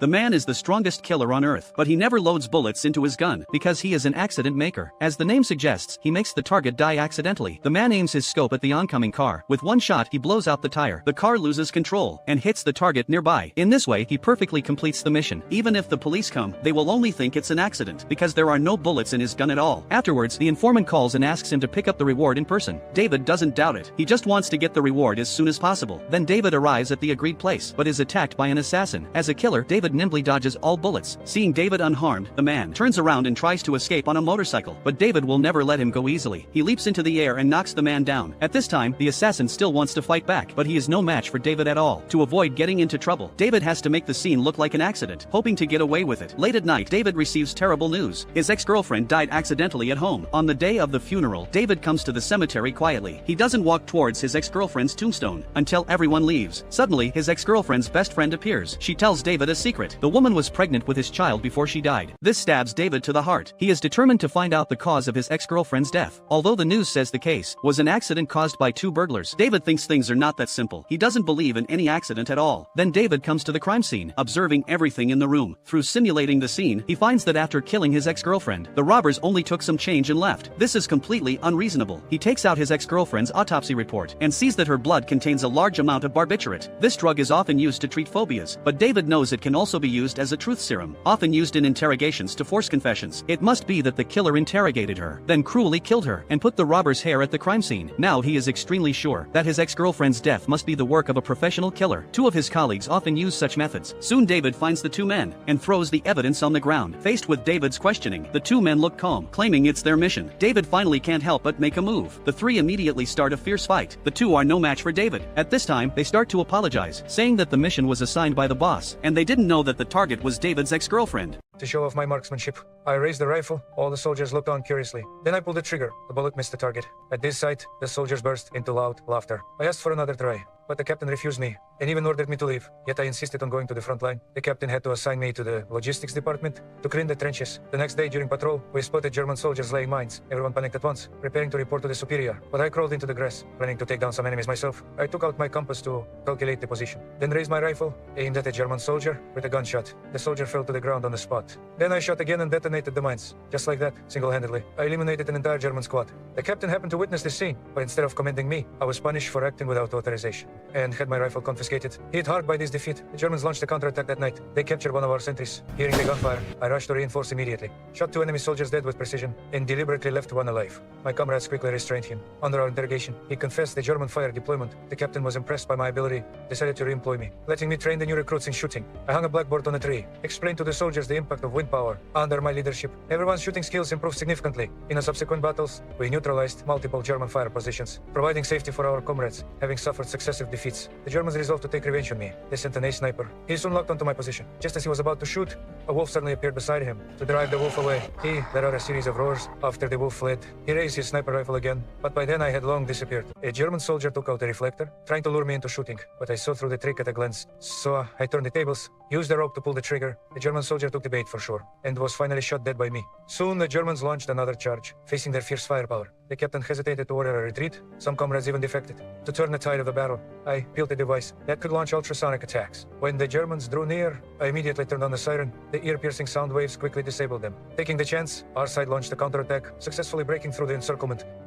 The man is the strongest killer on Earth, but he never loads bullets into his gun because he is an accident maker. As the name suggests, he makes the target die accidentally. The man aims his scope at the oncoming car. With one shot, he blows out the tire. The car loses control and hits the target nearby. In this way, he perfectly completes the mission. Even if the police come, they will only think it's an accident because there are no bullets in his gun at all. Afterwards, the informant calls and asks him to pick up the reward in person. David doesn't doubt it. He just wants to get the reward as soon as possible. Then David arrives at the agreed place, but is attacked by an assassin. As a killer, David nimbly dodges all bullets. Seeing David unharmed, the man turns around and tries to escape on a motorcycle, but David will never let him go easily. He leaps into the air and knocks the man down. At this time, the assassin still wants to fight back, but he is no match for David at all. To avoid getting into trouble, David has to make the scene look like an accident, hoping to get away with it. Late at night, David receives terrible news. His ex-girlfriend died accidentally at home. On the day of the funeral, David comes to the cemetery quietly. He doesn't walk towards his ex-girlfriend's tombstone until everyone leaves. Suddenly, his ex-girlfriend's best friend appears. She tells David a secret. The woman was pregnant with his child before she died. This stabs David to the heart. He is determined to find out the cause of his ex-girlfriend's death. Although the news says the case was an accident caused by two burglars, David thinks things are not that simple. He doesn't believe in any accident at all. Then David comes to the crime scene, observing everything in the room. Through simulating the scene, he finds that after killing his ex-girlfriend, the robbers only took some change and left. This is completely unreasonable. He takes out his ex-girlfriend's autopsy report and sees that her blood contains a large amount of barbiturate. This drug is often used to treat phobias, but David knows it can also be used as a truth serum, often used in interrogations to force confessions. It must be that the killer interrogated her, then cruelly killed her, and put the robber's hair at the crime scene. Now he is extremely sure that his ex-girlfriend's death must be the work of a professional killer. Two of his colleagues often use such methods. Soon David finds the two men and throws the evidence on the ground. Faced with David's questioning, the two men look calm, claiming it's their mission. David finally can't help but make a move. The three immediately start a fierce fight. The two are no match for David. At this time, they start to apologize, saying that the mission was assigned by the boss, and they didn't know that the target was David's ex-girlfriend. To show off my marksmanship, I raised the rifle. All the soldiers looked on curiously. Then I pulled the trigger. The bullet missed the target. At this sight, the soldiers burst into loud laughter. I asked for another try, but the captain refused me and even ordered me to leave. Yet I insisted on going to the front line. The captain had to assign me to the logistics department to clean the trenches. The next day during patrol, we spotted German soldiers laying mines. Everyone panicked at once, preparing to report to the superior. But I crawled into the grass, planning to take down some enemies myself. I took out my compass to calculate the position, then raised my rifle, aimed at a German soldier with a gunshot. The soldier fell to the ground on the spot. Then I shot again and detonated the mines. Just like that, single-handedly, I eliminated an entire German squad. The captain happened to witness this scene, but instead of commending me, I was punished for acting without authorization and had my rifle confiscated. Hit hard by this defeat, the Germans launched a counterattack that night. They captured one of our sentries. Hearing the gunfire, I rushed to reinforce immediately. Shot two enemy soldiers dead with precision and deliberately left one alive. My comrades quickly restrained him. Under our interrogation, he confessed the German fire deployment. The captain was impressed by my ability, decided to re-employ me, letting me train the new recruits in shooting. I hung a blackboard on a tree, explained to the soldiers the impact of wind power. Under my leadership, everyone's shooting skills improved significantly. In the subsequent battles, we neutralized multiple German fire positions, providing safety for our comrades, having suffered successive defeats. The Germans resolved to take revenge on me. They sent an ace sniper. He soon locked onto my position. Just as he was about to shoot, a wolf suddenly appeared beside him. To drive the wolf away, he let out a series of roars. After the wolf fled, he raised his sniper rifle again, but by then I had long disappeared. A German soldier took out a reflector, trying to lure me into shooting, but I saw through the trick at a glance. So I turned the tables, used the rope to pull the trigger. The German soldier took the bait for sure, and was finally shot dead by me. Soon the Germans launched another charge, facing their fierce firepower. The captain hesitated to order a retreat. Some comrades even defected. To turn the tide of the battle, I built a device that could launch ultrasonic attacks. When the Germans drew near, I immediately turned on the siren. The ear-piercing sound waves quickly disabled them. Taking the chance, our side launched a counterattack, successfully breaking through the encirclement.